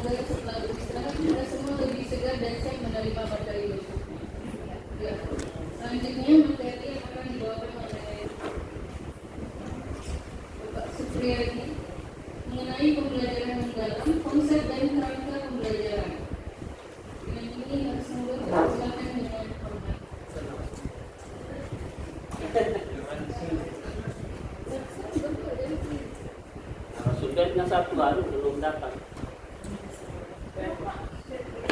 semoga setelah beristirahat kita semua lebih segar dan siap menerima materi besok. Ya. Selanjutnya materi yang akan dibawakan oleh Bapak Supriyadi mengenai pembelajaran mendalam, konsep dan kerangka pembelajaran. Dengan ini harus silakan dengan hormat. Studentnya satu baru belum datang.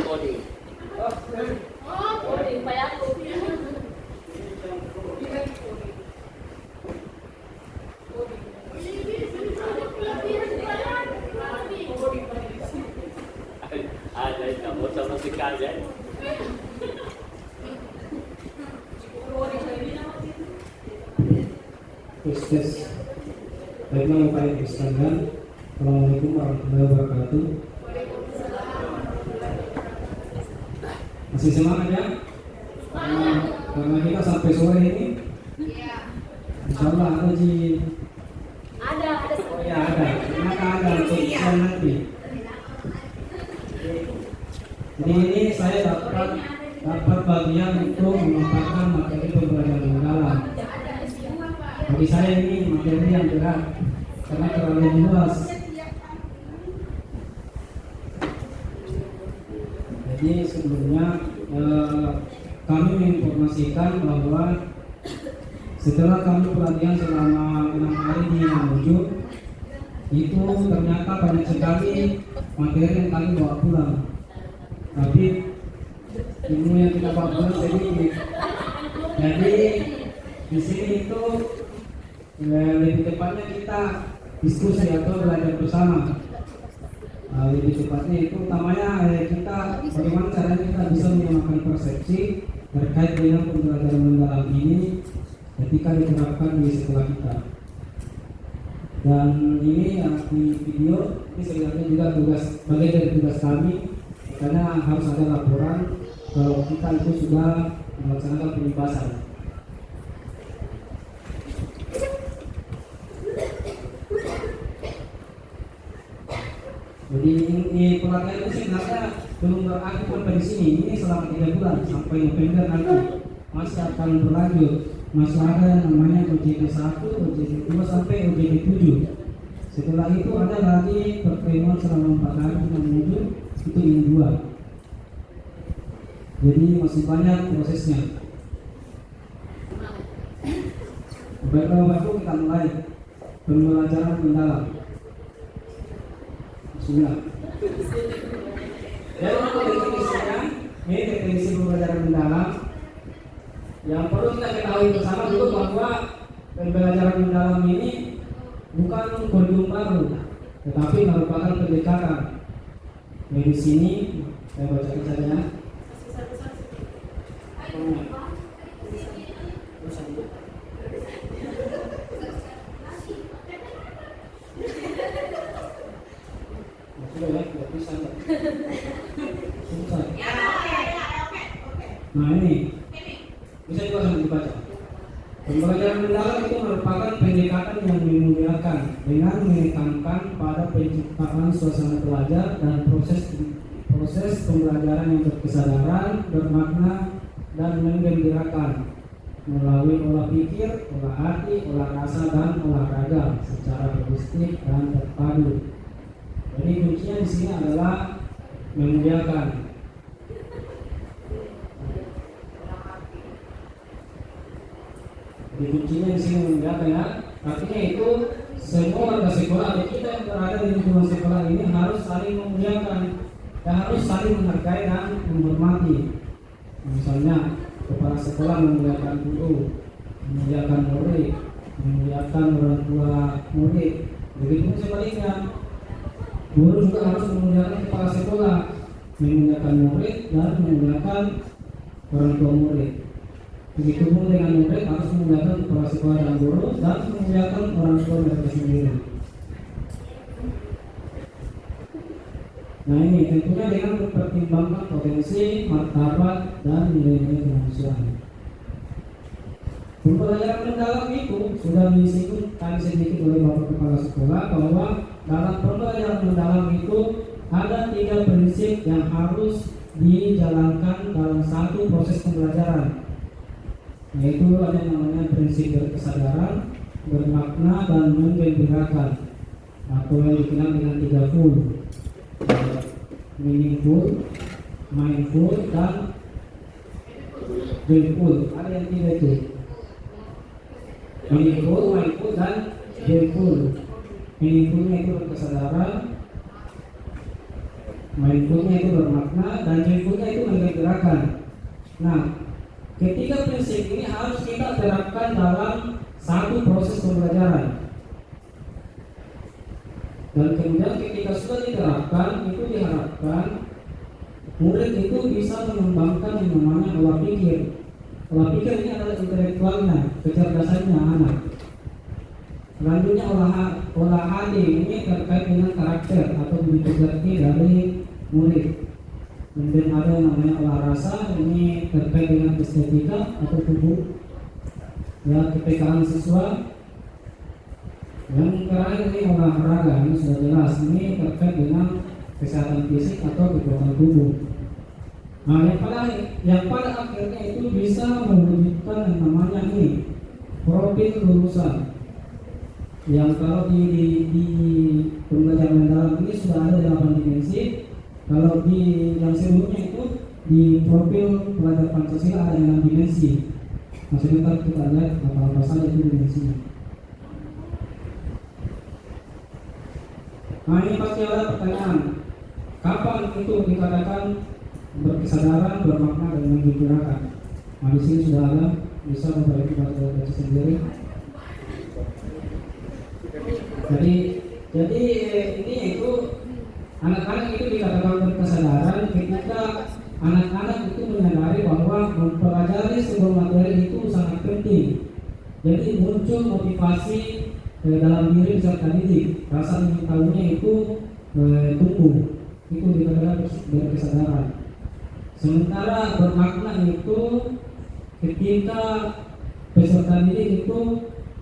Coding. Coding, Pak Yakub. Ada kamu sama si Kajen. Tes. Baiklah Bapak Ibu sekalian, Assalamualaikum warahmatullahi wabarakatuh. Masih semangat ya? Karena kita sampai sore ini. Iya. Insya Allah ada Ji. Ada. Oh ya ada. Kenapa ada untuk siang nanti? Jadi ini saya dapat bagian untuk memaparkan materi pembelajaran mendalam. Bagi saya ini materi yang berat karena terlalu luas. Jadi sebelumnya kami menginformasikan bahwa setelah kami pelatihan selama 6 hari di Mamuju, itu ternyata banyak sekali materi yang kami bawa pulang. Tapi ilmu yang kita bawa pulang sedikit. Jadi di sini itu lebih tepatnya kita diskusi atau belajar bersama. Lebih tepatnya itu utamanya kita bagaimana caranya kita bisa menyamakan persepsi terkait dengan pembelajaran mendalam ini ketika diterapkan di sekolah kita. Dan ini yang di video ini sebenarnya juga bagian dari tugas kami, karena harus ada laporan kalau kita itu sudah melaksanakan pembebasan. Jadi ini pelatihan itu sebenarnya belum berakhir sampai di sini. Ini selama 3 bulan sampai November nanti masih akan berlanjut. Masih ada yang namanya OJT 1, OJT 2 sampai OJT 7. Setelah itu ada lagi pertemuan selama 4 hari menuju itu yang 2. Jadi masih banyak prosesnya. Baiklah Bapak, kita mulai pembelajaran mendalam. Bismillah. Dan untuk definisinya, ini definisi pembelajaran mendalam. Yang perlu kita ketahui bersama dulu bahwa pembelajaran mendalam ini bukan kurikulum baru, tetapi merupakan pendekatan. Di sini saya bacakan saja. Nah ini bisa juga sambil dibaca. Pembelajaran mendalam itu merupakan pendekatan yang memuliakan dengan menekankan pada penciptaan suasana belajar dan proses pembelajaran yang berkesadaran, bermakna, dan menggembirakan melalui olah pikir, olah hati, olah rasa, dan olahraga secara holistik dan terpadu. Jadi kuncinya di sini adalah memuliakan. Jadi kuncinya di sini memuliakan ya. Artinya itu semua warga sekolah atau kita yang berada di lingkungan sekolah ini harus saling memuliakan dan harus saling menghargai dan menghormati. Misalnya kepala sekolah memuliakan guru, memuliakan murid, memuliakan orang tua murid. Begitu sebaliknya. Guru juga harus memuliakan kepala sekolah, memuliakan murid dan memuliakan orang tua murid. Begitu pun dengan murid harus memuliakan kepala sekolah dan guru dan memuliakan orang tua mereka sendiri. Nah ini tentunya dengan mempertimbangkan potensi, martabat dan nilai-nilai kemanusiaan. Pembelajaran mendalam itu sudah disinggung tadi sedikit oleh Bapak Kepala Sekolah bahwa dalam pembelajaran mendalam itu ada 3 prinsip yang harus dijalankan dalam satu proses pembelajaran, yaitu ada yang namanya prinsip berkesadaran, bermakna, dan menggembirakan, atau yang dikenal dengan 3 full, meaningful, mindful, dan joyful. Ada yang 3 itu, meaningful, mindful, dan joyful. Meaningfulnya itu berkesadaran, mindfulnya itu bermakna, dan joyfulnya itu menggembirakan. Nah, ketiga prinsip ini harus kita terapkan dalam satu proses pembelajaran. Dan kemudian ketika sudah diterapkan, itu diharapkan murid itu bisa mengembangkan yang namanya olah pikir. Olah pikir ini adalah intelektualnya, kecerdasannya anak. Selanjutnya olah hati ini terkait dengan karakter atau budi pekerti dari murid. Kemudian ada yang namanya olah rasa, ini terkait dengan estetika atau tubuh, ya, kepekaan siswa. Yang terakhir ini olahraga, ini sudah jelas, ini terkait dengan kesehatan fisik atau kekuatan tubuh. Nah, yang pada akhirnya itu bisa mewujudkan yang namanya ini profil lulusan. Yang kalau di pembelajaran mendalam ini sudah ada 8 dimensi. Kalau di yang sebelumnya itu di profil pelajar Pancasila ada 6 dimensi. Nah, sebentar kita lihat apa saja itu dimensinya. Nah, ini pasti ada pertanyaan, kapan itu dikatakan berkesadaran, bermakna, dan menggembirakan? Nah, di sini sudah ada, bisa Bapak Ibu baca sendiri. Jadi ini itu anak-anak itu dikatakan berkesadaran ketika anak-anak itu menyadari bahwa mempelajari sebuah materi itu sangat penting. Jadi muncul motivasi dalam diri peserta didik, rasa ingin tahunya itu tumbuh, itu dikatakan berkesadaran. Sementara bermakna itu ketika peserta didik itu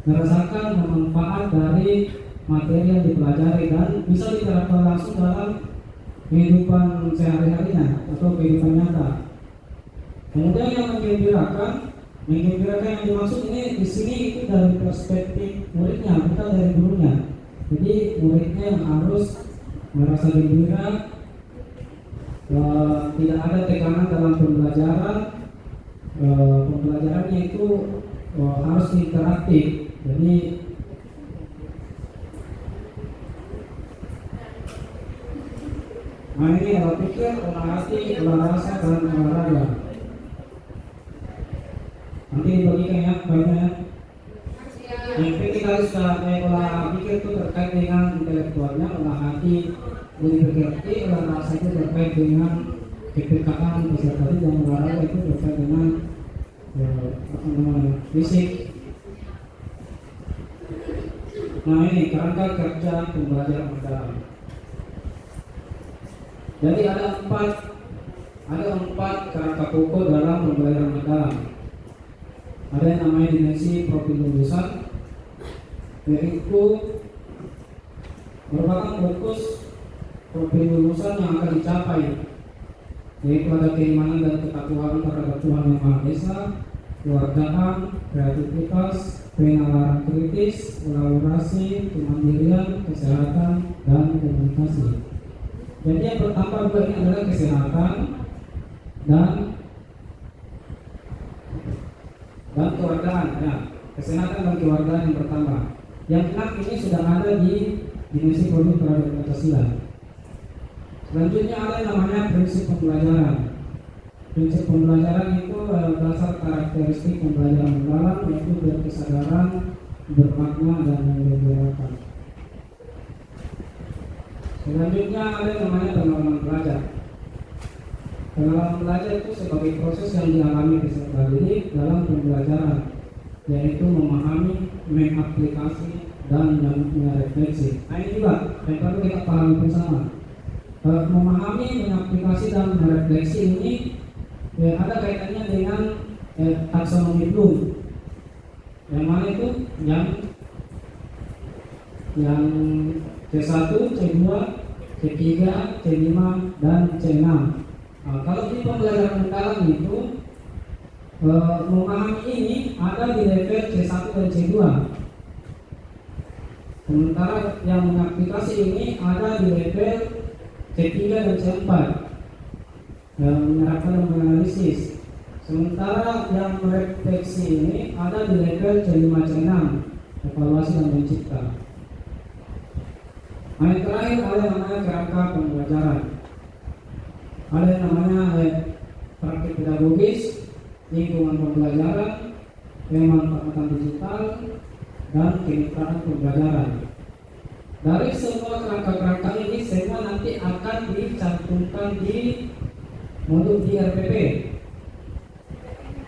merasakan manfaat dari materi yang dipelajari dan bisa diterapkan langsung dalam kehidupan sehari-harinya atau kehidupan nyata. Kemudian yang menggembirakan yang dimaksud ini di sini itu dari perspektif muridnya, bukan dari gurunya. Jadi muridnya yang harus merasa gembira, tidak ada tekanan dalam pembelajaran. Pembelajarannya itu harus interaktif. Jadi nah ini olah pikir, olah hati, olah rasa, dan olahraga. Nanti dibagikan ya baiknya. Yang penting kali sudah olah pikir itu terkait dengan intelektualnya, olah hati budi pekerti, olah rasa itu terkait dengan kepekaan peserta didik, dan olahraga itu terkait dengan fisik. Nah ini kerangka kerja pembelajaran mendalam. Jadi ada empat kerangka pokok dalam pembelajaran mendalam. Ada yang namanya dimensi profil lulusan, yaitu merupakan fokus profil lulusan yang akan dicapai, yaitu ada keimanan dan ketakwaan terhadap Tuhan Yang Maha Esa, kewargaan, kreativitas, penalaran kritis, kolaborasi, kemandirian, kesehatan, dan komunikasi. Jadi yang pertama ini adalah kesehatan dan keluargaan. Ya, kesehatan dan keluargaan yang pertama. Yang enam ini sudah ada di dimensi produk terhadap Pancasila. Selanjutnya ada yang namanya prinsip pembelajaran. Prinsip pembelajaran itu dasar karakteristik pembelajaran mendalam, yaitu berkesadaran, bermakna, dan menggembirakan. Selanjutnya ada yang namanya pengalaman belajar. Pengalaman belajar itu sebagai proses yang dialami peserta didik dalam pembelajaran, yaitu memahami, mengaplikasi, dan merefleksi. Nah ini juga yang perlu kita pahami bersama. Memahami, mengaplikasi, dan merefleksi ini ada kaitannya dengan taksonomi Bloom. Yang mana itu? Yang C1, C2, C3, C5, dan C6. Kalau di pembelajaran mendalam itu memahami ini ada di level C1 dan C2. Sementara yang mengaplikasi ini ada di level C3 dan C4, yang menerapkan dan menganalisis. Sementara yang merefleksi ini ada di level C5, C6, evaluasi dan mencipta. Yang terakhir ada yang namanya kerangka pembelajaran. Ada yang namanya praktik pedagogis, lingkungan pembelajaran, pemanfaatan digital, dan kemitraan pembelajaran. Dari semua kerangka-kerangka ini semua nanti akan dicantumkan di modul di RPP.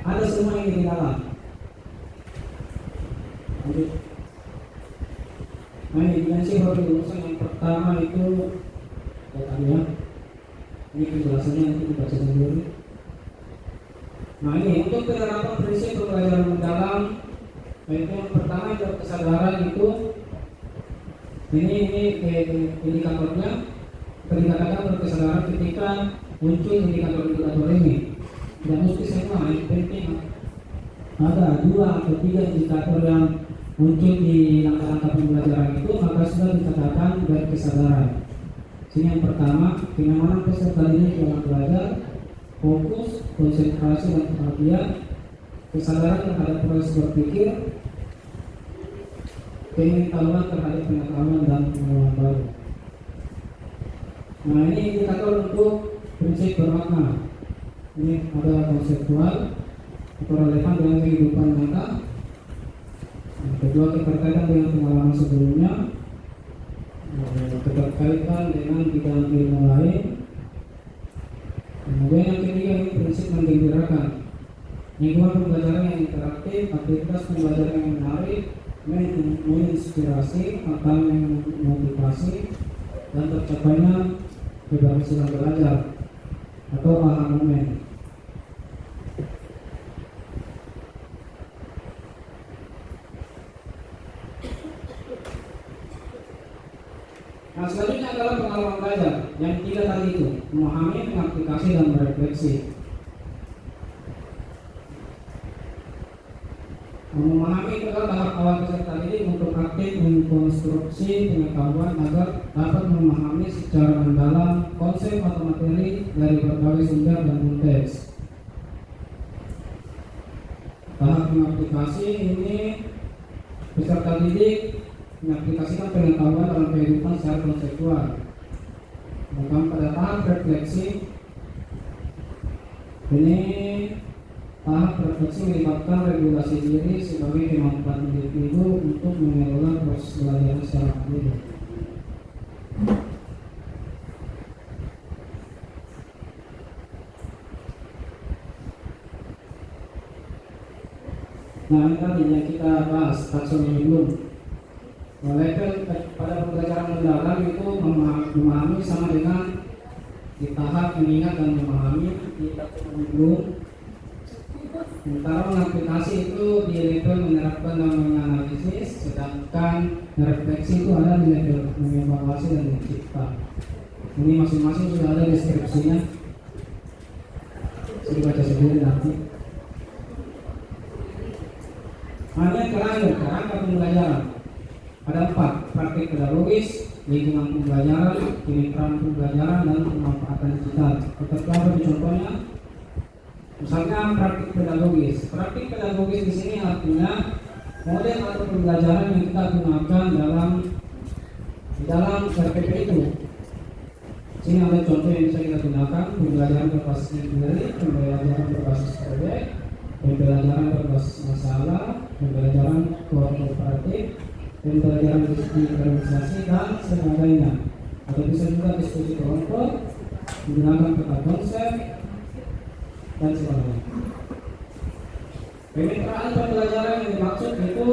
Ada semua ini di dalam. Nah, ini dimensi baru lulusan yang pertama itu tadi ya. Ini penjelasannya nanti dibaca sendiri. Nah, ini untuk penerapan prinsip pembelajaran mendalam. Yaitu yang pertama itu kesadaran itu ini indikatornya. Indikator berkesadaran ketika muncul indikator ini. Tidak mesti semua, yang penting ada 2 atau 3 indikator yang muncul di langkah-langkah pembelajaran itu, maka sudah dicatatkan dari kesadaran. Sini yang pertama, kenyamanan peserta didik dalam belajar, fokus, konsentrasi dan perhatian, kesadaran terhadap proses berpikir, pengetahuan terhadap pengetahuan dan pengalaman baru. Nah, ini indikator untuk prinsip bermakna. Ini ada konseptual atau relevan dengan kehidupan nyata. Yang kedua, keterkaitan dengan pengalaman sebelumnya, keterkaitan dengan bidang ilmu lain. Kemudian yang ketiga, ini prinsip menggembirakan. Lingkungan pembelajaran yang interaktif, aktivitas pembelajaran yang menarik, menginspirasi atau memotivasi, dan tercapainya keberhasilan belajar atau aha moment. Nah, selanjutnya adalah pengalaman belajar. Yang 3 tadi itu, memahami, mengaplikasi, dan merefleksi. Memahami itu adalah tahap awal peserta didik untuk aktif mengkonstruksi pengetahuan agar dapat memahami secara mendalam konsep atau materi dari berbagai sumber dan konteks. Tahap mengaplikasi ini peserta didik mengaplikasikan pengetahuan dalam kehidupan secara konseptual. Bahkan pada tahap refleksi ini, tahap refleksi melibatkan regulasi diri sebagai kemampuan individu untuk mengelola proses belajar secara mandiri. Nah, ini tadi yang kita bahas taksonomi Bloom. Level pada pembelajaran mendalam itu memahami sama dengan di tahap mengingat dan memahami di taksonomi Bloom. Sementara mengaplikasi itu di level menerapkan dan menganalisis, sedangkan refleksi itu ada di level mengevaluasi dan mencipta. Ini masing-masing sudah ada deskripsinya. Saya baca sendiri nanti. Hanya terakhir kerangka pembelajaran. Ada 4, praktik pedagogis, lingkungan pembelajaran, kemitraan pembelajaran, dan pemanfaatan digital. Kita coba contohnya. Misalnya praktik pedagogis. Praktik pedagogis di sini artinya model atau pembelajaran yang kita gunakan di dalam RPP itu. Sini ada contoh yang bisa kita gunakan: pembelajaran berbasis empiri, pembelajaran berbasis proyek, pembelajaran berbasis masalah, pembelajaran kooperatif, pembelajaran diskusi organisasi, dan sebagainya. Atau bisa juga diskusi kelompok, menggunakan peta konsep, dan sebagainya. Kemitraan pembelajaran yang dimaksud itu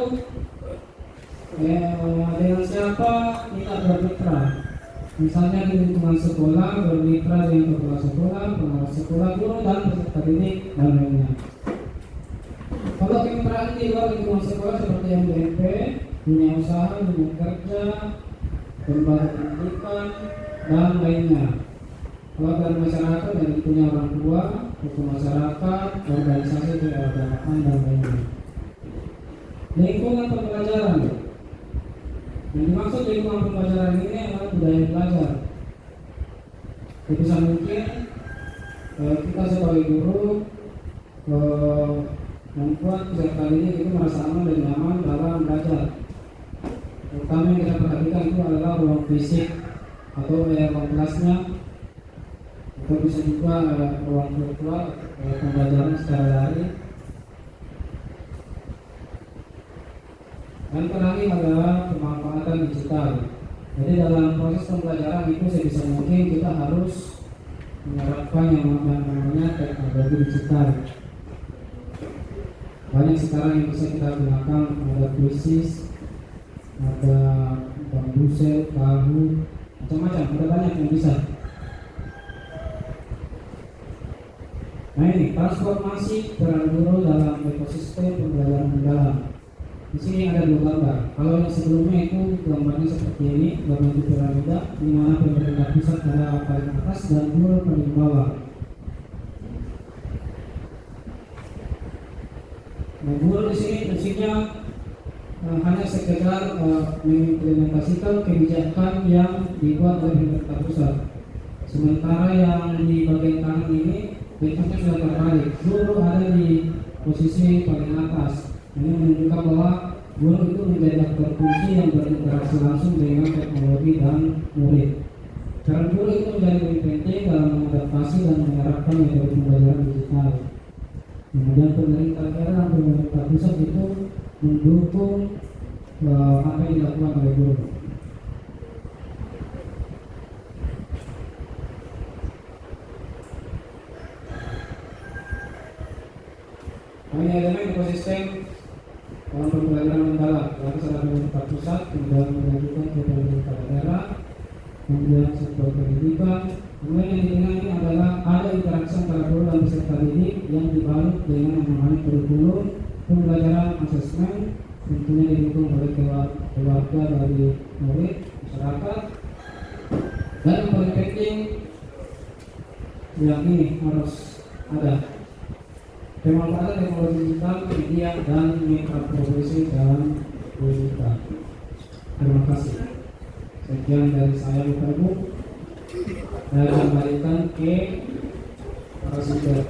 dengan siapa kita bermitra. Misalnya di lingkungan sekolah, bermitra dengan kepala sekolah, pengawas sekolah, guru, dan peserta didik, dan lainnya. Kalau kemitraan di luar lingkungan sekolah seperti MDMP, dunia usaha, dunia kerja, lembaga pendidikan, dan lainnya. Kalau dari masyarakat yang punya orang tua, hukum masyarakat, organisasi keagamaan dan lainnya. Lingkungan pembelajaran. Yang dimaksud lingkungan pembelajaran ini adalah budaya belajar. Sebisa mungkin kita sebagai guru membuat peserta didik itu merasa aman dan nyaman dalam belajar. Terutama yang kita perhatikan itu adalah ruang fisik atau ruang kelasnya, atau bisa juga ruang virtual pembelajaran secara daring. Dan terakhir adalah pemanfaatan digital. Jadi dalam proses pembelajaran itu sebisa mungkin kita harus menerapkan yang namanya teknologi digital. Banyak sekarang yang bisa kita gunakan, ada krisis, ada bambusel, tahu, macam-macam, ada banyak yang bisa. Nah ini transformasi peran guru dalam ekosistem pembelajaran mendalam. Di sini ada dua gambar. Kalau yang sebelumnya itu gambarnya seperti ini, gambar di piramida, di mana pemerintah pusat ada paling atas dan guru paling bawah. Nah, guru di sini fungsinya hanya sekedar mengimplementasikan kebijakan yang dibuat oleh pemerintah pusat. Sementara yang di bagian kanan ini bentuknya sudah terbalik. Guru ada di posisi paling atas. Ini menunjukkan bahwa guru itu menjadi aktor kunci yang berinteraksi langsung dengan teknologi dan murid. Peran guru itu menjadi lebih penting dalam mengadaptasi dan menerapkan metode pembelajaran digital. Kemudian pemerintah daerah dan pemerintah pusat itu mendukung apa yang dilakukan oleh guru. Ini adalah ekosistem dalam pembelajaran mendalam. Lalu ada pemerintah pusat, kemudian melanjutkan ke pemerintah daerah, kemudian sektor pendidikan. Kemudian yang di tengah ini adalah ada interaksi antara guru dan peserta didik yang dibalut dengan yang namanya kurikulum, pembelajaran asesmen, tentunya didukung oleh keluarga dari murid, masyarakat. Dan yang paling penting, yang ini harus ada pemanfaatan teknologi digital, media, dan mitra profesi dalam pendidikan. Terima kasih. Sekian dari saya, Bapak Ibu. Saya kembalikan ke narasumber.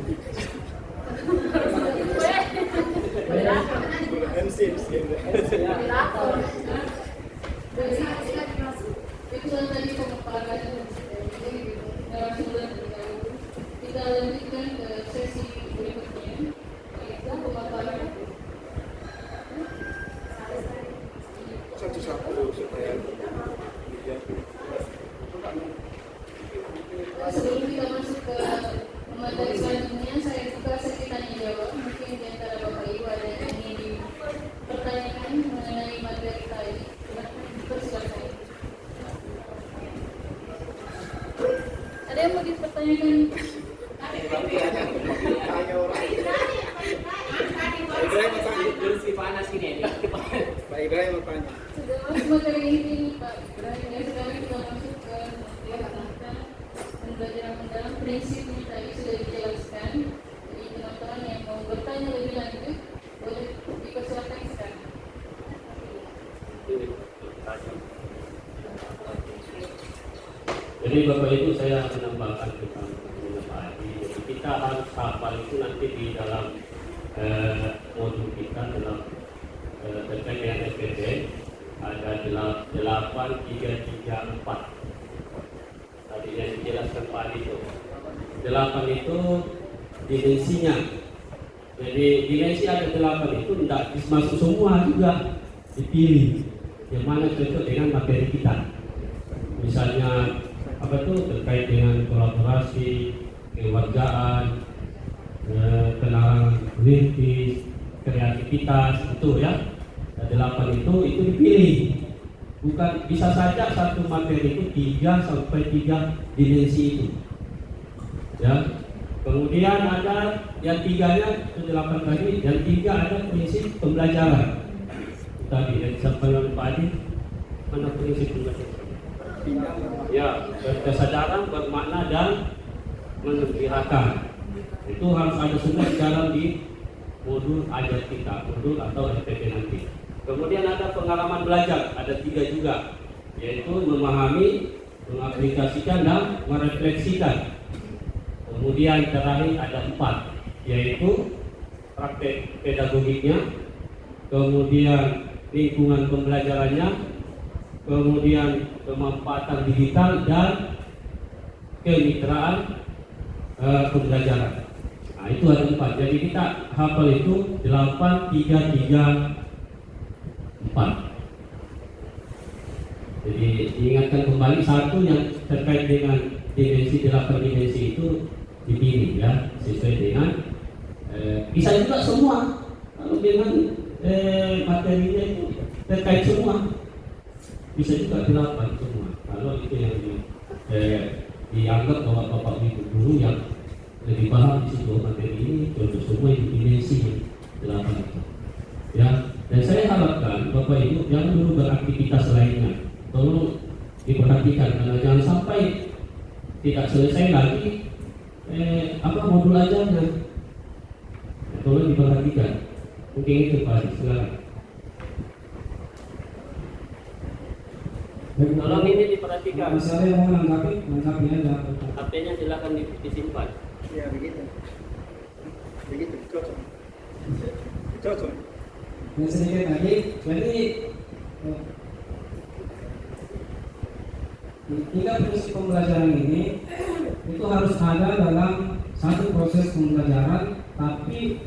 Itulah tadi pemaparan narasumber. Kita lanjutkan ke sesi berikutnya, yaitu pemaparan. Satu-satu supaya sebelum kita masuk ke materi selanjutnya, saya buka sesi tanya jawab. Mungkin di antara Bapak Ibu ada yang ingin dipertanyakan mengenai materi tadi. Silakan. Ada yang mau dipertanyakan? Pak Ibrahim bertanya. Sudah masuk materi ini, Pak Ibrahim. Ya, sekarang kita masuk ke pembelajaran mendalam. Prinsipnya tadi sudah dijelaskan. Jadi teman-teman yang mau bertanya lebih lanjut boleh dipersilakan sekarang. Jadi Bapak Ibu, saya menambahkan tentang Pak Adi. Jadi kita harus hafal itu nanti di dalam modul kita dalam terkait dengan SPP ada 8334. Tadi yang dijelaskan Pak Adi itu 8 itu dimensinya. Jadi dimensi ada 8 itu tidak masuk semua juga, dipilih yang mana cocok dengan materi kita. Misalnya apa tuh terkait dengan kolaborasi, kewargaan, kenalan politis, kreativitas itu ya. 8 itu dipilih. Bukan bisa saja satu materi itu 3 sampai 3 dimensi itu. Ya. Kemudian ada yang 3-nya itu 8 tadi, yang 3 ada prinsip pembelajaran. Tadi yang disampaikan oleh Pak Adi, mana prinsip pembelajaran? Ya, berkesadaran, bermakna dan menggembirakan. Itu harus ada semua di dalam di modul ajar kita, modul atau SPP nanti. Kemudian ada pengalaman belajar, ada 3 juga, yaitu memahami, mengaplikasikan dan merefleksikan. Kemudian terakhir ada 4, yaitu praktek pedagogiknya, kemudian lingkungan pembelajarannya, kemudian pemanfaatan digital dan kemitraan pembelajaran. Nah, itu ada 4. Jadi kita hafal itu 8, 3, 3, 4. Jadi diingatkan kembali satu yang terkait dengan dimensi 8 dimensi itu dipilih ya sesuai dengan bisa juga semua kalau dengan materinya itu terkait semua bisa juga 8 semua kalau itu yang dianggap bahwa bapak ibu guru yang lebih paham di situ materi ini contoh semua itu dimensi 8 itu ya. Dan saya harapkan bapak ibu jangan dulu beraktivitas lainnya, tolong diperhatikan karena jangan sampai tidak selesai lagi modul ajarnya. Tolong diperhatikan. Mungkin itu Pak, silakan. Tolong ini diperhatikan. Misalnya mau menanggapi aja. HP-nya silakan disimpan. Ya begitu. Begitu cocok. Cocok. Dan sedikit lagi, jadi 3 prinsip pembelajaran ini itu harus ada dalam satu proses pembelajaran, tapi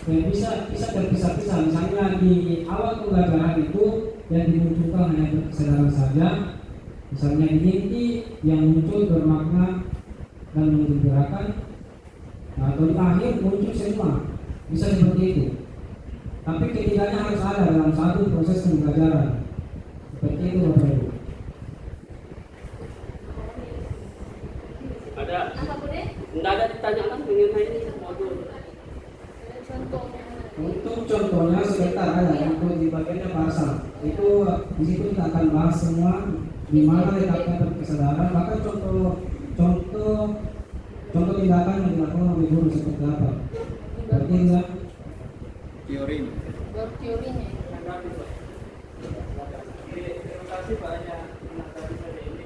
yang bisa terpisah-pisah. Misalnya di awal pembelajaran itu yang dimunculkan hanya berkesadaran saja, misalnya di inti yang muncul bermakna dan menggembirakan, atau di akhir muncul semua, bisa seperti itu. Tapi ketiganya harus ada dalam satu proses pembelajaran. Seperti itu Bapak Ibu. Ada Apa boleh? enggak ada ditanyakan mengenai modul. Contohnya. Untuk contohnya sebentar ada untuk di bagiannya bahasa. Itu di situ kita akan bahas semua di mana letaknya berkesadaran, bahkan contoh tindakan yang dilakukan oleh guru seperti apa. Berarti enggak Teori. Berteorinya. Terima kasih banyak menanggapi saya ini.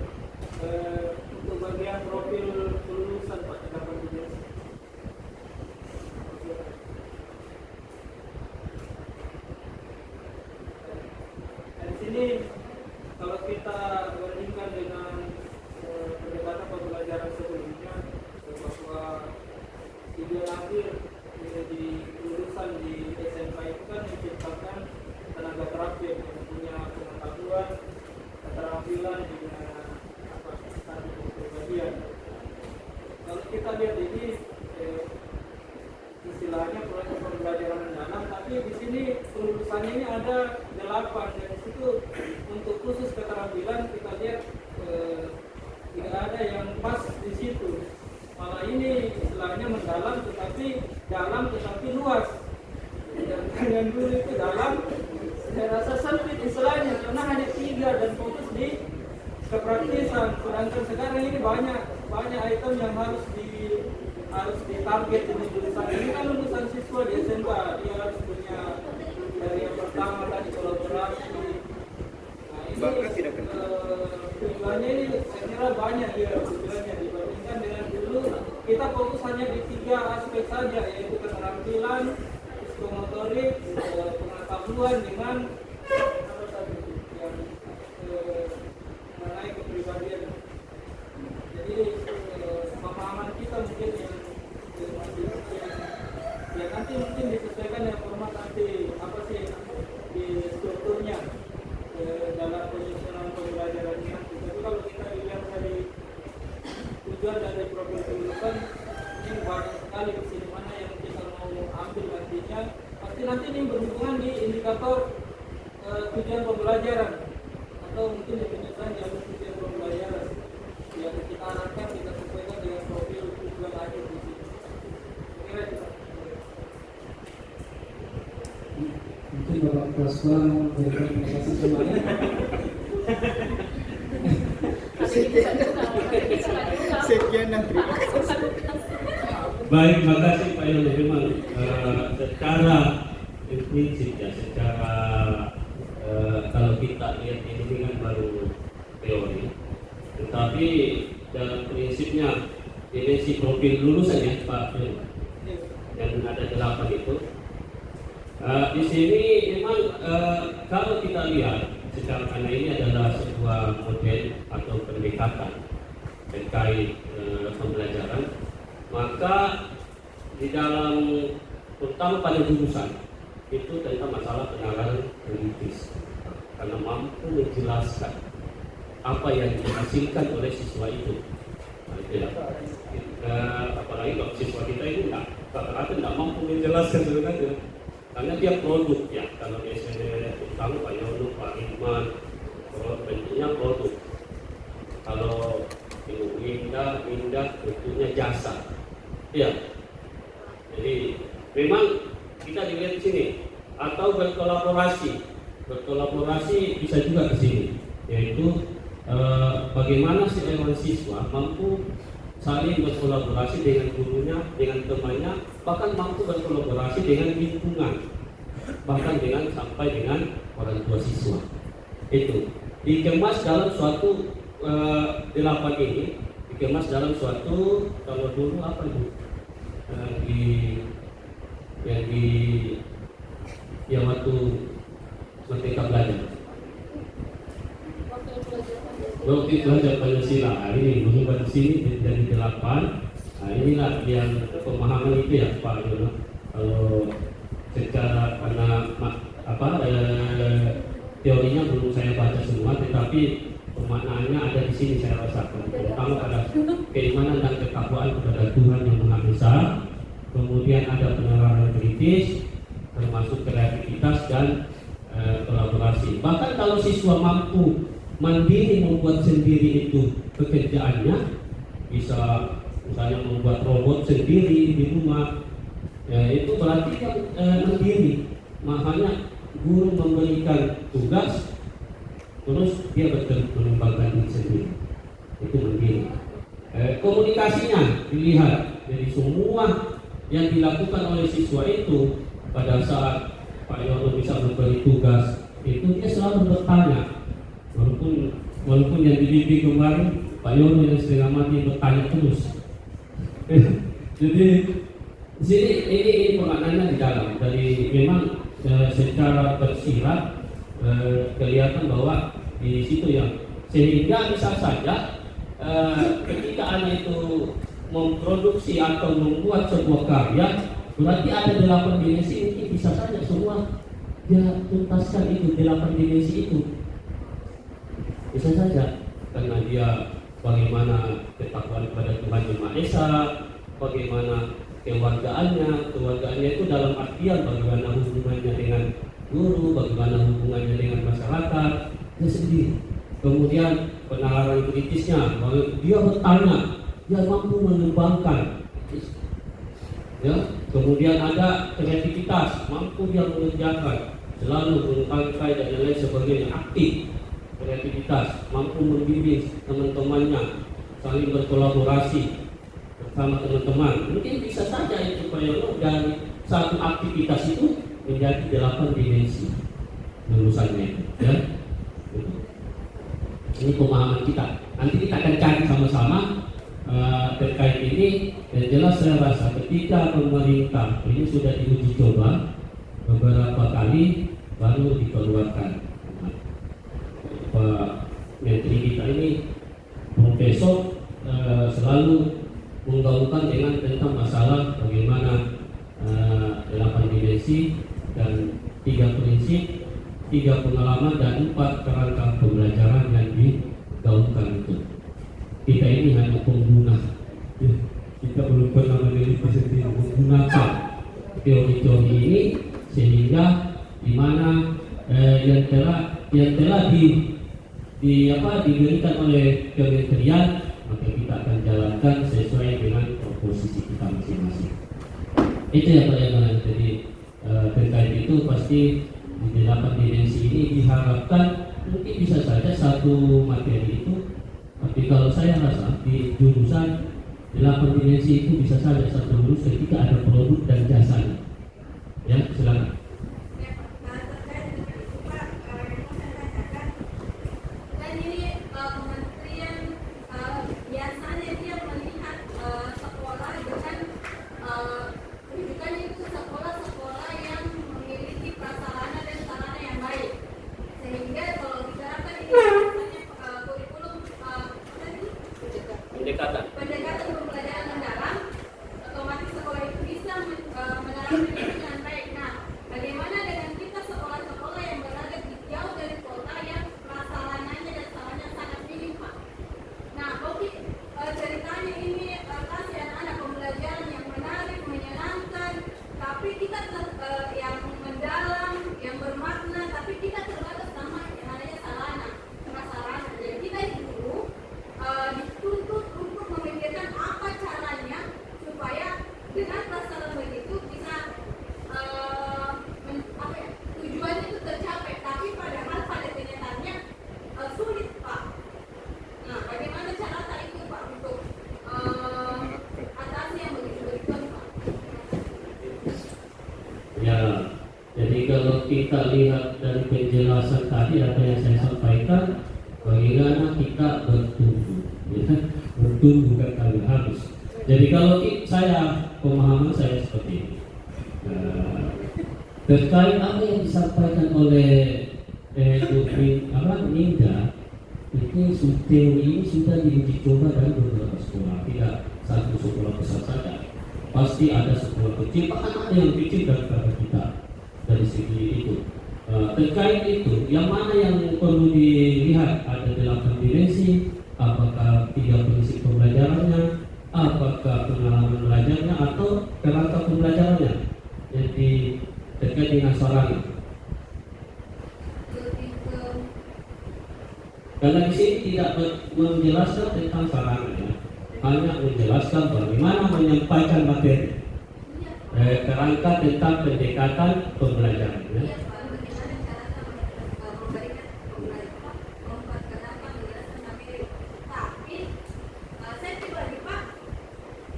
Untuk bagian profil kelulusan Pak dapat dijelaskan. Di sini kalau kita bandingkan dengan pendekatan pembelajaran sebelumnya bahwa tujuan akhir di lulusan di SMK itu kan menciptakan tenaga terampil yang punya pengetahuan, keterampilan dengan satu kepribadian. Kalau kita lihat ini istilahnya proses pembelajaran mendalam, tapi di sini kelulusannya ini ada 8 dan di situ untuk khusus keterampilan kita lihat tidak ada yang pas di situ. Malah ini istilahnya mendalam tetapi dalam tetapi luas. Yang dulu itu dalam, saya rasa sempit istilahnya karena hanya 3 dan fokus di kepraktisan. Sedangkan sekarang ini banyak item yang harus ditarget di lulusan ini kan lulusan siswa di SMK dia harus punya dari yang pertama tadi kolaborasi. Nah ini tujuannya ini saya kira banyak ya tujuannya dibandingkan dengan dulu kita fokus hanya di 3 aspek saja yaitu keterampilan, psikomotorik, pengetahuan dengan apa tadi yang mengenai kepribadian. Jadi pemahaman kita mungkin yang nanti mungkin disesuaikan dengan format nanti apa sih di strukturnya dalam penyusunan pembelajarannya. Tapi kalau kita lihat dari tujuan dari program kelulusan ini banyak sekali di sini mana yang kita mau ambil nantinya. Pasti nanti ini berhubungan di indikator tujuan pembelajaran atau mungkin di penyusunan jalur tujuan pembelajaran yang kita harapkan kita sesuaikan dengan profil tujuan akhir di sini. Kira itu. mungkin Bapak Kepala Sekolah mau memberikan penjelasan kembali. Sekian dan terima kasih. Baik, makasih Pak Yono. Memang secara prinsip ya, secara kalau kita lihat ini kan baru teori, tetapi dalam prinsipnya dimensi profil lulusan ya Pak Yono, yang ada 8 itu. Di sini memang kalau kita lihat secara karena ini adalah sebuah model atau pendekatan terkait pembelajaran, maka di dalam terutama pada jurusan itu tentang masalah penalaran kritis, karena mampu menjelaskan apa yang dihasilkan oleh siswa itu. Nah, itu ya. Apalagi kalau siswa kita itu rata-rata tidak mampu menjelaskan sebenarnya, karena dia produk ya. Kalau biasanya utama Pak Yono, Pak Iman, bentuknya produk. Kalau Winda bentuknya jasa. Ya. Jadi memang kita dilihat di sini atau berkolaborasi bisa juga di sini, yaitu bagaimana seorang siswa mampu saling berkolaborasi dengan gurunya, dengan temannya, bahkan mampu berkolaborasi dengan lingkungan, bahkan sampai dengan orang tua siswa. Itu dikemas dalam suatu 8 ini dikemas dalam suatu, kalau dulu apa itu yang waktu Merdeka Belajar, waktu belajar Pancasila. Ini berubah di sini jadi 8. Nah, inilah yang pemahaman itu ya Pak Yono. Kalau secara karena teorinya belum saya baca semua, tetapi pemaknaannya ada di sini saya rasakan, terutama pada keimanan dan ketakwaan kepada Tuhan yang Maha Esa. Kemudian ada penalaran kritis, termasuk kreativitas dan kolaborasi. Bahkan kalau siswa mampu mandiri membuat sendiri itu pekerjaannya, bisa misalnya membuat robot sendiri di rumah, ya, itu berarti yang mandiri. Makanya guru memberikan tugas, terus dia mengembangkan diri sendiri, itu mandiri. Komunikasinya dilihat, jadi semua yang dilakukan oleh siswa itu pada saat Pak Yono bisa memberi tugas itu dia selalu bertanya, walaupun yang dibimbing kemarin Pak Yono yang setengah mati bertanya terus. Jadi di sini ini pemaknanya di dalam, dari memang secara tersirat kelihatan bahwa di situ yang sehingga bisa saja ketika anak itu memproduksi atau membuat sebuah karya, berarti ada 8 dimensi. Mungkin bisa saja semua dia tuntaskan itu 8 dimensi itu, bisa saja karena dia bagaimana ketakwaan kepada Tuhan yang Maha Esa, bagaimana keluargaannya itu dalam artian bagaimana hubungannya dengan guru, bagaimana hubungannya dengan masyarakat dia sendiri. Kemudian penalaran kritisnya, dia bertanya, dia mampu mengembangkan, ya. Kemudian ada kreativitas, mampu dia mengerjakan, selalu mengungkapkan dan lain sebagainya, aktif kreativitas, mampu membimbing teman-temannya, saling berkolaborasi bersama teman-teman. Mungkin bisa saja itu Pak Yono dari satu aktivitas itu menjadi 8 dimensi lulusannya itu, ya. Ini pemahaman kita. Nanti kita akan cari sama-sama terkait ini. Dan jelas saya rasa ketika pemerintah ini sudah diuji coba beberapa kali baru dikeluarkan. Pak Menteri kita ini profesor selalu menggaungkan dengan tentang masalah bagaimana 8 dimensi dan 3 prinsip, 3 pengalaman dan 4 kerangka pembelajaran yang digaungkan itu. Kita ini hanya pengguna, kita belum pernah meneliti sendiri menggunakan teori-teori ini, sehingga di mana yang telah diberikan oleh kementerian, maka kita akan jalankan sesuai dengan posisi kita masing-masing. Itu ya Pak Yana. Jadi terkait itu pasti di 8 dimensi ini diharapkan mungkin bisa saja satu materi itu, tapi kalau saya rasa di jurusan 8 dimensi itu bisa saja satu lulus ketika ada produk dan jasanya. Ya, silakan. Ya, terkait dengan itu Pak, yang mau saya tanyakan, kan ini kementerian biasanya dia melihat sekolah dengan rujukannya itu sekolah-sekolah yang memiliki prasarana dan sarana yang baik, sehingga kalau bicarakan ini misalnya kurikulum Pendekatan. pendekatan pembelajaran mendalam, otomatis sekolah itu bisa menerapkan itu dengan baik. Nah, bagaimana dengan kita sekolah-sekolah yang berada di jauh dari kota yang prasarananya dan sarannya sangat minim, Pak? Nah, oke, ceritanya ini kasih anak-anak pembelajaran yang menarik, menyenangkan, tapi kita yang mendalam, yang bermakna, tapi kita terbatas sama yang namanya sarana, prasarana. Jadi kita itu dituntut untuk memikirkan apa caranya supaya dengan prasarana begitu bisa tujuan itu tercapai, tapi padahal pada kenyataannya sulit, Pak. Nah, bagaimana cara itu Pak untuk atasi yang begitu-begitu, Pak? Ya, jadi kalau kita lihat dari penjelasan tadi apa yang saya sampaikan, bagaimana kita bertumbuh, ya, bertumbuh kan kali harus. Jadi kalau pemahaman saya seperti ini, terkait apa yang disampaikan oleh Ninda, itu teori ini sudah diuji coba dari beberapa sekolah, tidak satu sekolah besar saja. Pasti ada sekolah kecil, bahkan ada yang kecil daripada kita dari segi itu. Terkait itu, yang mana yang perlu dilihat? Ada 8 dimensi, apakah 3 prinsip pembelajarannya, apakah pengalaman belajarnya, atau kerangka pembelajarannya. Jadi terkait dengan sarana. Lebih ke Karena di sini tidak menjelaskan tentang sarana, ya. Hanya menjelaskan bagaimana menyampaikan materi. Kerangka tentang pendekatan pembelajaran, ya. iya, Pak, bagaimana cara memberikan memperkenalkan menjelaskan materi. Tapi saya pribadi, Pak,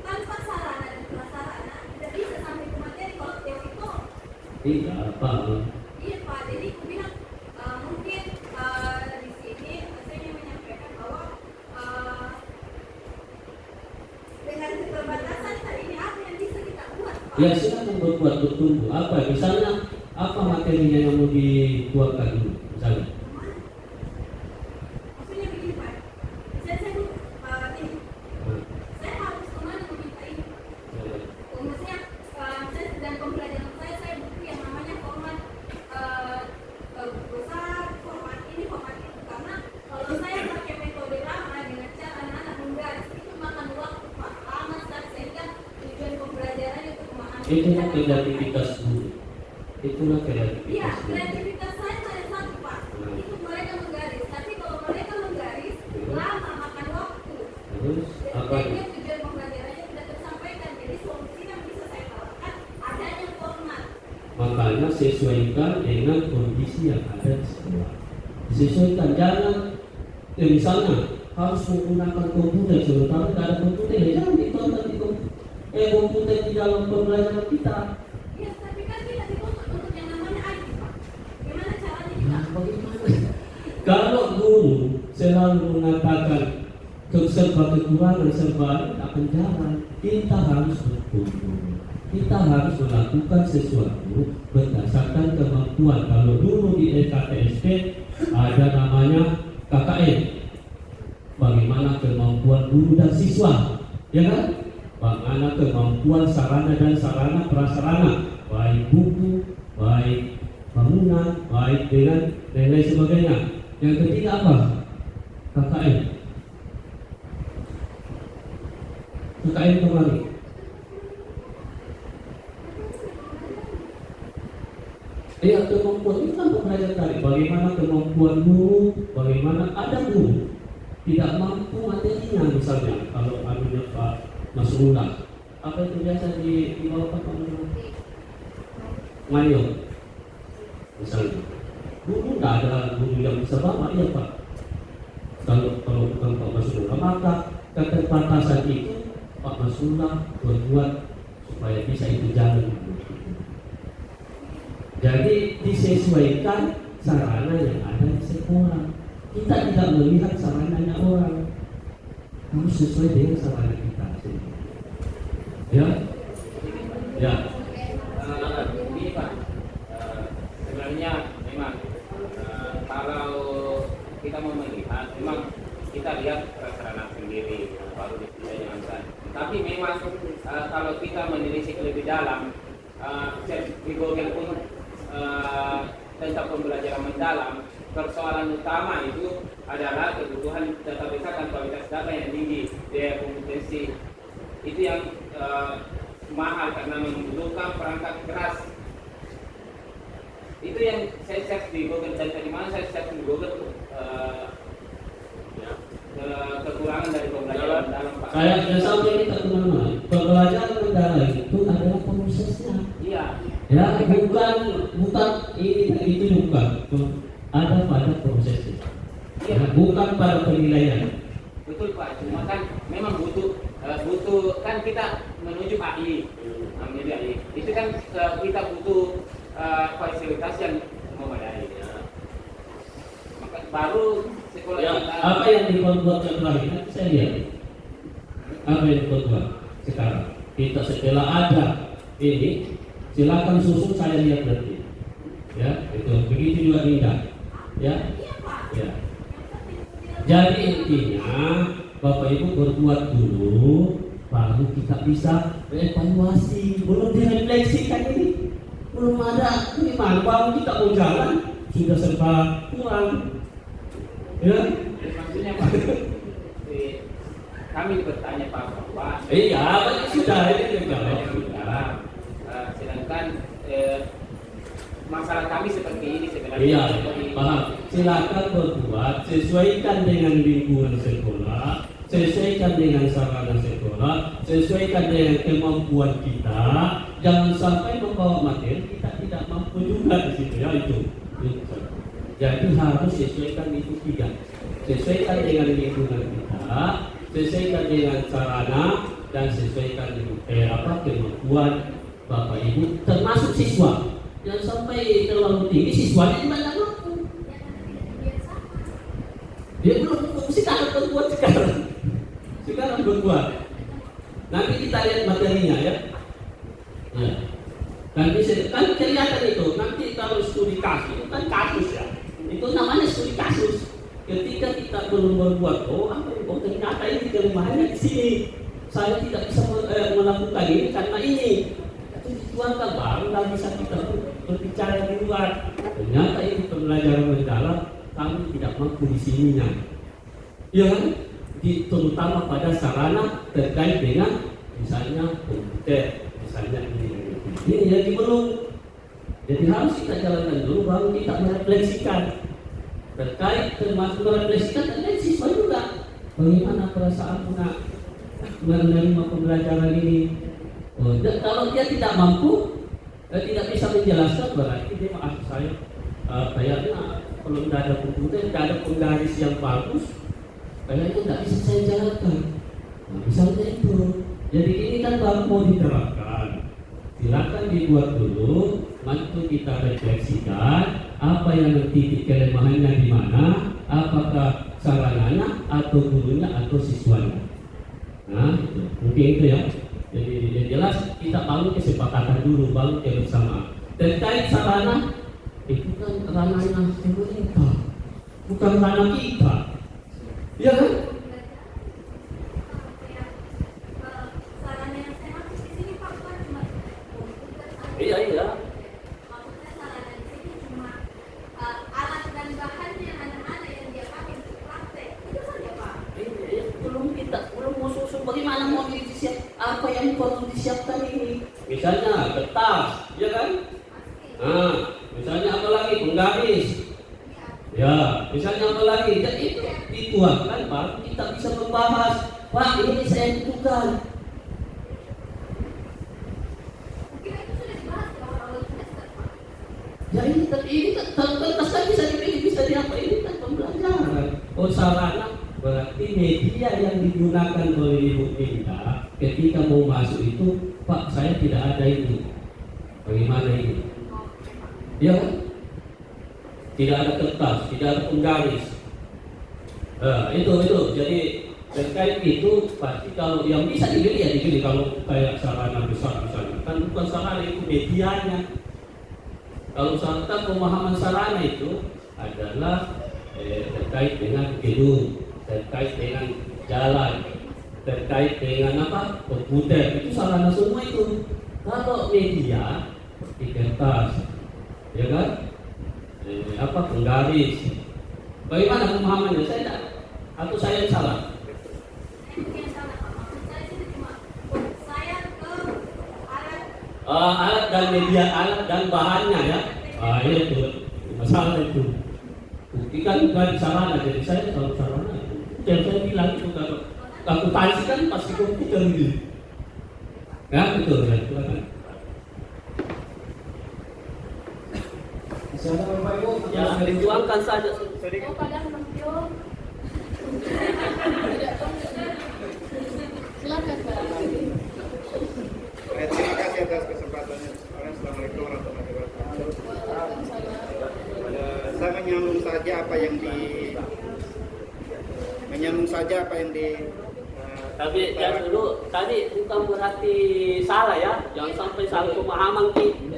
tanpa sarana dan prasarana tidak bisa sampai ke materi kalau teori itu. Tidak apa. Iya, Pak, jadi aku bilang mungkin di sini saya ingin menyampaikan bahwa dengan keterbatasan hari ini apa yang bisa kita buat, Pak? Ya, silakan berbuat bertumbuh. Apa misalnya, apa materinya yang mau dikeluarkan dulu misalnya? Maksudnya begini, Pak, saya ini saya harus kemana meminta ini? Maksudnya saya sedang pembelajaran saya butuh yang namanya format besar, format ini, format itu. Karena kalau saya pakai metode lama dengan cara anak-anak menggaris itu makan waktu, Pak, lama sekali, sehingga tujuan pembelajarannya untuk memahami. Itulah kreativitas guru. Itulah Iya, kreativitas guru. kreativitas saya satu, Pak. Itu mereka menggaris, tapi kalau mereka menggaris lama makan waktu. Terus apa? Jadi tujuan pembelajarannya tidak tersampaikan. Jadi solusi yang bisa saya tawarkan adanya format. Makanya sesuaikan dengan kondisi yang ada di sekolah. Disesuaikan, jangan misalnya harus menggunakan komputer, sementara tidak ada komputer, ya jangan ditonton di komputer di dalam pembelajaran kita. Iya, tapi kan kita dituntut untuk yang namanya IT, Pak. Gimana caranya kita? Nah, bagaimana? Kalau guru selalu mengatakan serba kekurangan, serba akan jalan, kita harus bertumbuh. Kita harus melakukan sesuatu berdasarkan kemampuan. Kalau dulu di SKTSP ada namanya KKN, bagaimana kemampuan guru dan siswa, ya kan? Bagaimana kemampuan sarana dan sarana prasarana, baik buku, baik bangunan, baik dengan lain-lain sebagainya. Yang ketiga apa? KKN. KKN kembali. Iya, kemampuan itu kan pembelajaran tadi. Bagaimana kemampuan guru, bagaimana ada guru tidak mampu materinya, misalnya kalau anunya Pak Nasrullah, apa itu biasa di bawah Pak Mayo, misalnya guru tidak ada guru yang bisa bawa, iya Pak. kalau bukan Pak Masula, maka keterbatasan itu Pak Masula berbuat supaya bisa itu jalan. Jadi disesuaikan sarana yang ada di sekolah. Kita tidak melihat sarananya orang, harus sesuai dengan sarana kita. Ya, ya. Ini Pak, sebenarnya memang kalau kita mau melihat, memang kita lihat sarana sendiri baru dijalankan. Tapi memang kalau kita menelisik lebih dalam, di Google pun tentang pembelajaran mendalam, persoalan utama itu adalah kebutuhan data besar dan kualitas data yang tinggi, biaya kompetensi. Itu yang mahal karena membutuhkan perangkat keras. Itu yang saya search di Google, dan dari mana saya search di Google kekurangan dari pembelajaran mendalam, Pak. Saya sampai kita kemana-mana. Pembelajaran mendalam itu adalah prosesnya. Iya. Ya, bukan ini itu bukan. Ada pada prosesnya. Ya, bukan pada penilaian. Betul Pak. Cuma kan memang butuh kan kita menuju AI, menuju AI. Itu kan kita butuh fasilitas yang memadai. Ya. Maka baru sekolah Ya, kita. apa yang dibuat setelah ini? Saya lihat. Apa yang dibuat sekarang? Kita setelah ada ini, silakan susun saya lihat nanti. Ya, itu begitu juga Indah. Ya, ya. Jadi intinya Bapak Ibu berbuat dulu, baru kita bisa evaluasi. Belum direfleksikan ini, belum ada. Ini baru kita mau jalan sudah serba kurang. Ya, Maksudnya Pak, kami bertanya Pak Bapak. iya, sudah ini Bertanya jawab. sudah. Sedangkan masalah kami seperti ini sebenarnya. Iya, Seperti ini. paham. Silakan berbuat sesuaikan dengan lingkungan sekolah, sesuaikan dengan sarana sekolah, sesuaikan dengan kemampuan kita. Jangan sampai membawa materi kita tidak mampu juga di situ ya itu. Jadi harus sesuaikan itu tiga. Sesuaikan dengan lingkungan kita, sesuaikan dengan sarana, dan sesuaikan dengan kemampuan Bapak Ibu termasuk siswa. Jangan sampai terlalu tinggi siswanya tidak mampu. Dia belum sekarang berbuat sekarang berbuat. Nanti kita lihat materinya ya. Ya. Nanti kan kelihatan itu. Nanti kalau studi kasus itu kan kasus ya. Itu namanya studi kasus. Ketika kita belum berbuat, ternyata ini kelemahannya di sini. Saya tidak bisa melakukan ini karena ini. Itu dituangkan baru bisa kita berbicara di luar. Ternyata ini pembelajaran mendalam kami tidak mampu di sininya. Ya, terutama pada sarana terkait dengan misalnya komputer, misalnya ini jadi belum. Jadi harus kita jalankan dulu baru kita merefleksikan. Terkait termasuk merefleksikan terkait siswa juga. Bagaimana perasaan menerima pembelajaran ini? Dan kalau dia tidak mampu, tidak bisa menjelaskan, berarti dia maaf saya kayaknya kalau tidak ada komputer, tidak ada penggaris yang bagus, kayaknya tidak bisa saya jalankan. Nah, misalnya itu. Jadi ini kan baru mau diterapkan. Silakan dibuat dulu, nanti kita refleksikan apa yang titik kelemahannya di mana, apakah sarananya atau gurunya atau siswanya. Nah, itu. Mungkin itu ya. Jadi yang jelas kita bangun kesepakatan dulu, bangun kebersamaan. Terkait sarana itu kan ranahnya pemerintah, bukan ranah kita. Iya kan? Iya, iya. Maksudnya sarana di sini cuma alat dan bahannya anak-anak yang dia pakai untuk praktek. Itu saja Pak. Belum mau susun bagaimana mau disiap, apa yang perlu disiapkan ini. Misalnya kertas, ya kan? Nah, misalnya apa lagi penggaris. Ya, misalnya apa lagi? Dan itu dituangkan baru kita bisa membahas. Pak, ini saya butuhkan. Mungkin itu sudah dibahas di awal-awal semester Pak. Ya ini kan kertas kan bisa dipilih, bisa diapa ini kan pembelajaran. Oh sarana media yang digunakan oleh Ibu Minda ketika mau masuk itu, Pak, saya tidak ada itu. Bagaimana ini? Ya kan? Tidak ada kertas, tidak ada penggaris. Itu. Jadi terkait itu pasti kalau yang bisa dibeli ya dibeli. Kalau kayak sarana besar misalnya, kan bukan sarana, itu medianya. Kalau misalkan pemahaman sarana itu adalah terkait dengan gedung, terkait dengan jalan, terkait dengan apa, komputer, itu sarana semua itu. Kalau media di kertas, ya kan, penggaris. Bagaimana pemahamannya? Saya tidak, atau saya yang salah? Mungkin salah Pak. Maksud saya sih cuma saya ke alat Alat dan media, alat dan bahannya ya. Itu masalah itu. Ikan bukan sarana, jadi saya selalu sarana. Yang saya bilang itu kalau akuntansi kan pasti komputer gitu. Ya betul ya, silakan. Silakan Bapak Ibu. Ya dituangkan saja. Oh, padahal Bang. Silakan Pak. Terima kasih atas kesempatannya. Assalamualaikum warahmatullahi wabarakatuh. Saya menyambung saja apa yang di Tapi yang dulu tadi bukan berarti salah ya, jangan sampai salah pemahaman kita.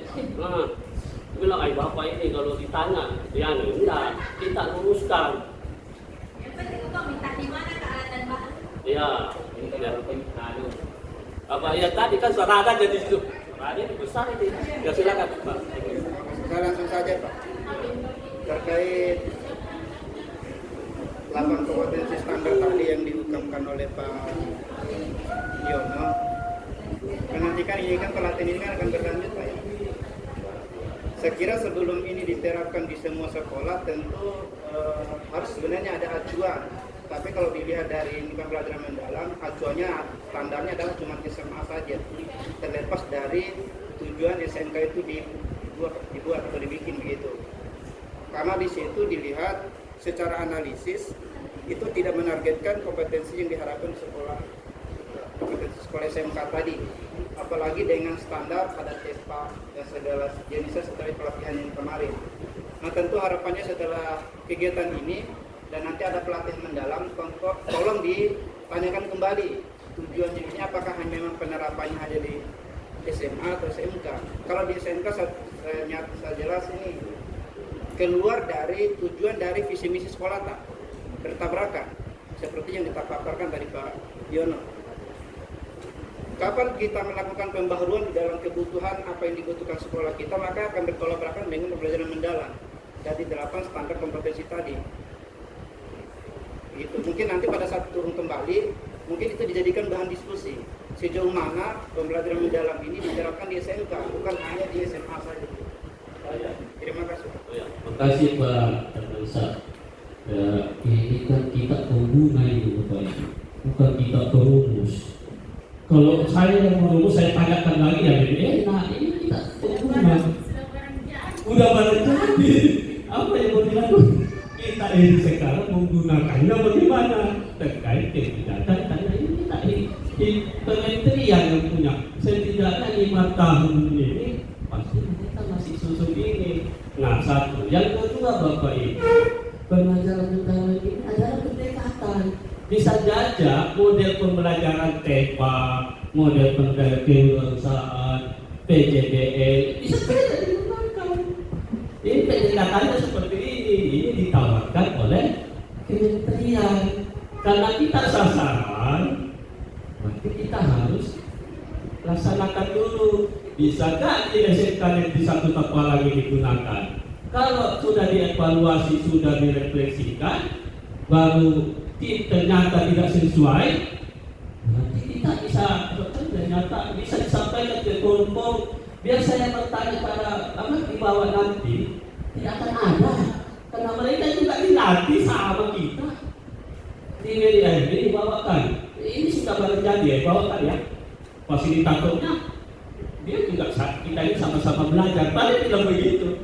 Bilang, Bapak ini kalau ditanya, ya enggak, kita luruskan. Yang penting Bapak minta di mana ke alat dan bahan. Ya, apa ya tadi kan sarana jadi itu. Sarana itu besar itu. Ya silakan Pak. Saya langsung saja Pak. Terkait 8 kompetensi standar tadi yang diungkapkan oleh Pak Yono. Nantikan ini kan pelatihan ini kan akan berlanjut Pak ya. Saya kira sebelum ini diterapkan di semua sekolah tentu harus sebenarnya ada acuan. Tapi kalau dilihat dari pembelajaran mendalam, acuannya standarnya adalah cuma SMA saja. Terlepas dari tujuan SMK itu dibuat atau dibikin begitu. Karena di situ dilihat secara analisis itu tidak menargetkan kompetensi yang diharapkan di sekolah, kompetensi sekolah SMK tadi. Apalagi dengan standar ada TESPA dan segala jenisnya setelah pelatihan yang kemarin. Nah tentu harapannya setelah kegiatan ini dan nanti ada pelatihan mendalam, tolong ditanyakan kembali tujuannya ini apakah memang penerapannya hanya di SMA atau SMK. Kalau di SMK saya jelas ini keluar dari tujuan dari visi misi sekolah tak bertabrakan seperti yang dipaparkan tadi Pak Yono. Kapan kita melakukan pembaharuan di dalam kebutuhan apa yang dibutuhkan sekolah kita, maka akan bertolak belakang dengan pembelajaran mendalam dari 8 standar kompetensi tadi. Gitu. Mungkin nanti pada saat turun kembali, mungkin itu dijadikan bahan diskusi sejauh mana pembelajaran mendalam ini diterapkan di SMK, bukan hanya di SMA saja. Terima kasih. Terima kasih Pak Tersa. Ini kan kita pengguna ini Bapak Ibu, bukan kita perumus. Kalau saya yang merumus, saya tanyakan lagi ya, ini kita pengguna. Udah barang jadi. Apa yang mau dilakukan? Kita ini sekarang menggunakannya bagaimana? Terkait kebijakan karena ini kita di kementerian yang punya. Setidaknya 5 tahun ini pasti kita masih susun ini. Nah satu, yang kedua Bapak Ibu, pembelajaran mendalam ini adalah pendekatan. Bisa saja model pembelajaran TEPA, model pembelajaran kewirausahaan, PJBL, bisa saja digunakan. Ini pendekatannya seperti ini ditawarkan oleh kementerian. Karena kita sasaran, maka kita harus laksanakan dulu. Bisakah di SMK yang di satu kepala ini digunakan? Kalau sudah dievaluasi, sudah direfleksikan, baru ternyata tidak sesuai, nanti kita bisa ternyata bisa disampaikan ke forum-forum. Biar saya bertanya pada di bawah nanti tidak akan ada, karena mereka juga dilatih sama kita di media ini dibawakan. Ini sudah baru jadi bawakan ya fasilitatornya. Dia juga kita ini sama-sama belajar, tapi tidak begitu.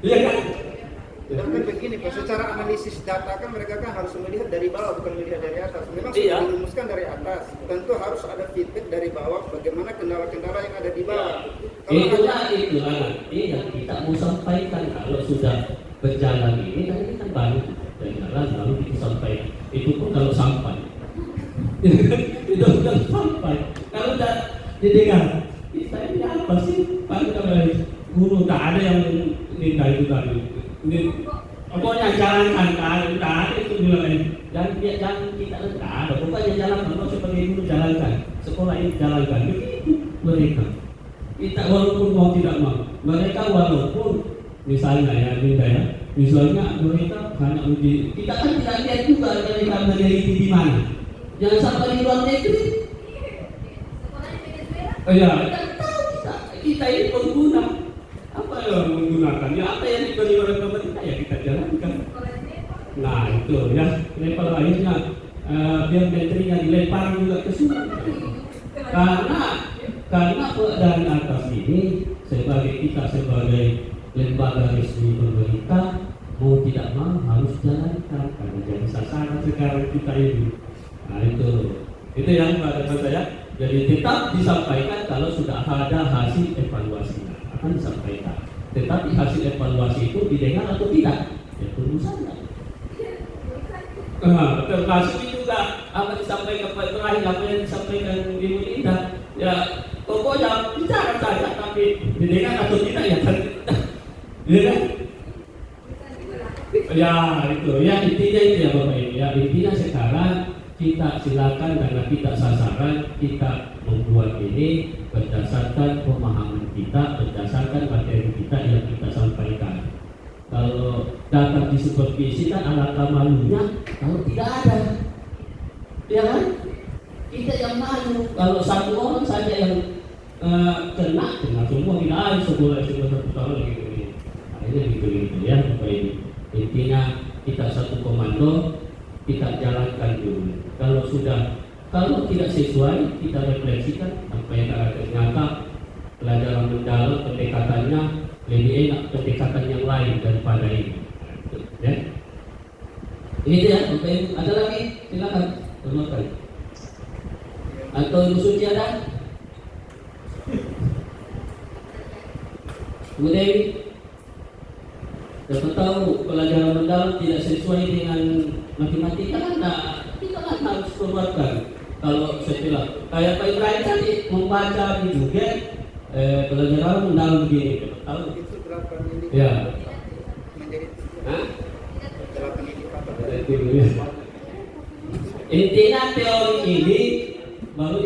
Iya kan? Tidak begitu. begini Pak, secara analisis data kan mereka kan harus melihat dari bawah bukan melihat dari atas. Memang Iya. sudah dirumuskan dari atas, tentu harus ada feedback dari bawah bagaimana kendala-kendala yang ada di bawah. Kalau Itulah ada nanti yang kita mau sampaikan kalau sudah berjalan ini kan ini kan baru berjalan lalu kita sampaikan. Itu pun kalau sampai. Itu kalau sampai. Kalau tidak didengar, kita ini apa sih? Paling kalau guru tak ada yang minta itu tadi. Ini pokoknya jalankan, tak ada itu bilang dan jangan kita tak ada. Pokoknya jalankan, kalau seperti itu jalankan. Sekolah ini jalankan. Begitu mereka. Kita walaupun mau tidak mau, mereka walaupun misalnya ya minta ya, misalnya mereka hanya uji. Kita kan tidak lihat juga mereka meneliti di mana. Jangan sampai di luar negeri. Oh ya, kita ini pengguna. Apa yang menggunakan? Ya apa yang diberi oleh pemerintah ya kita jalankan. Nah itu ya, level akhirnya biar menterinya dilempar juga ke sini. Karena dari atas ini sebagai kita sebagai lembaga resmi pemerintah mau tidak mau harus jalankan karena jadi sasaran sekarang kita ini. Nah itu yang pada saya. Jadi tetap disampaikan kalau sudah ada hasil evaluasinya akan disampaikan. Tetapi hasil evaluasi itu didengar atau tidak? Ya tunggu saja. Termasuk juga apa disampaikan Pak Ibrahim, apa yang disampaikan Ibu Linda. Ya pokoknya bicara saja, tapi didengar atau tidak ya kan kita. Ya kan? Ya itu ya intinya itu ya Bapak Ibu. Ya intinya sekarang kita silakan karena kita sasaran, kita membuat ini berdasarkan pemahaman kita, berdasarkan materi kita yang kita sampaikan. Kalau data di supervisi kan alangkah malunya kalau tidak ada, ya kan? Kita yang malu kalau satu orang saja yang kena semua tidak ada sekolah satu tahun gitu. Akhirnya gitu ya Bapak Ibu. Intinya kita satu komando, kita jalankan dulu. Kalau tidak sesuai, kita refleksikan apa yang ternyata pelajaran mendalam pendekatannya lebih enak pendekatan yang lain daripada ini. Ya. Ini dia, Bapak Ibu. Ada lagi? Silakan. Teruskan. Atau Ibu Suci ada? Bu Dewi. Siapa tahu pelajaran mendalam tidak sesuai dengan matematika kan kita kan harus keluarkan. Kalau setelah kayak Pak Ibrahim tadi membaca di Google pelajaran mendalam begini, tahu? itu 8 indikator. Ya. Menjadi Hah? 8 indikator. Intinya teori ini baru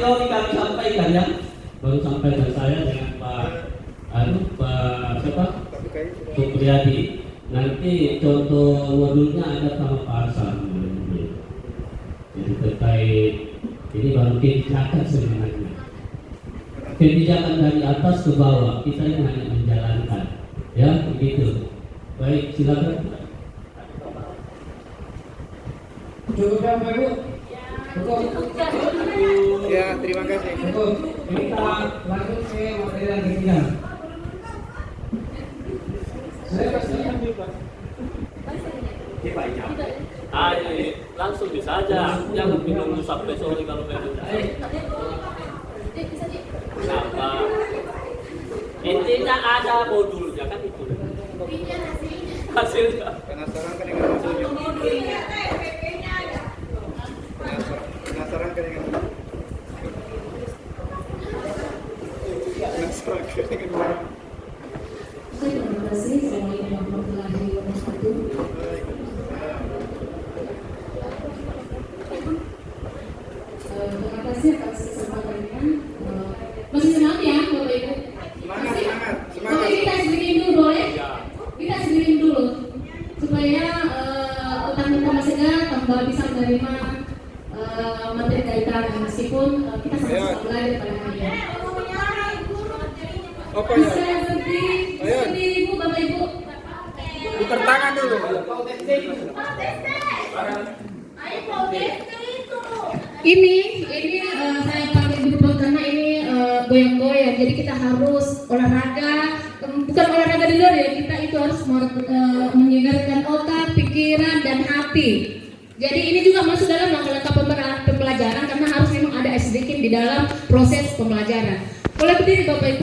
teori kami sampaikan ya, baru sampaikan saya dengan Pak siapa? Supriyadi. Nanti contoh modulnya ada sama Pak Arsan. Jadi terkait ini baru kebijakan sebenarnya. Kebijakan dari atas ke bawah, kita ini hanya menjalankan. Ya, begitu. Baik, silakan. Cukup ya Bapak Ibu? Cukup. Ya, terima kasih. Cukup. Ini kita lanjut ke materi yang ketiga. Saya kasih Langsung bisa aja, jangan menunggu sampai sore kalau memang. Kenapa? Intinya ada modulnya kan itu. Hasilnya. Penasaran kan dengan modulnya? Penasaran kan dengan penasaran kan dengan Terima kasih. Assalamualaikum warahmatullahi wabarakatuh. Terima kasih atas kesempatannya. Masih semangat ya Bapak Ibu? semangat. Oke, kita sendiriin dulu boleh? Kita sendiriin dulu supaya otak kita masih tambah bisa menerima materi kaitan meskipun kita sama-sama belajar pada hari ini. Apa Bisa ya? berdiri Ibu, Bapak Ibu. Putar tangan dulu. Ini saya pakai dulu karena ini goyang-goyang, jadi kita harus olahraga, bukan olahraga di luar ya, kita itu harus menyegarkan aktif. Jadi ini juga masuk dalam langkah-langkah pembelajaran karena harus memang ada SDK di dalam proses pembelajaran. Oleh berdiri Bapak Ibu.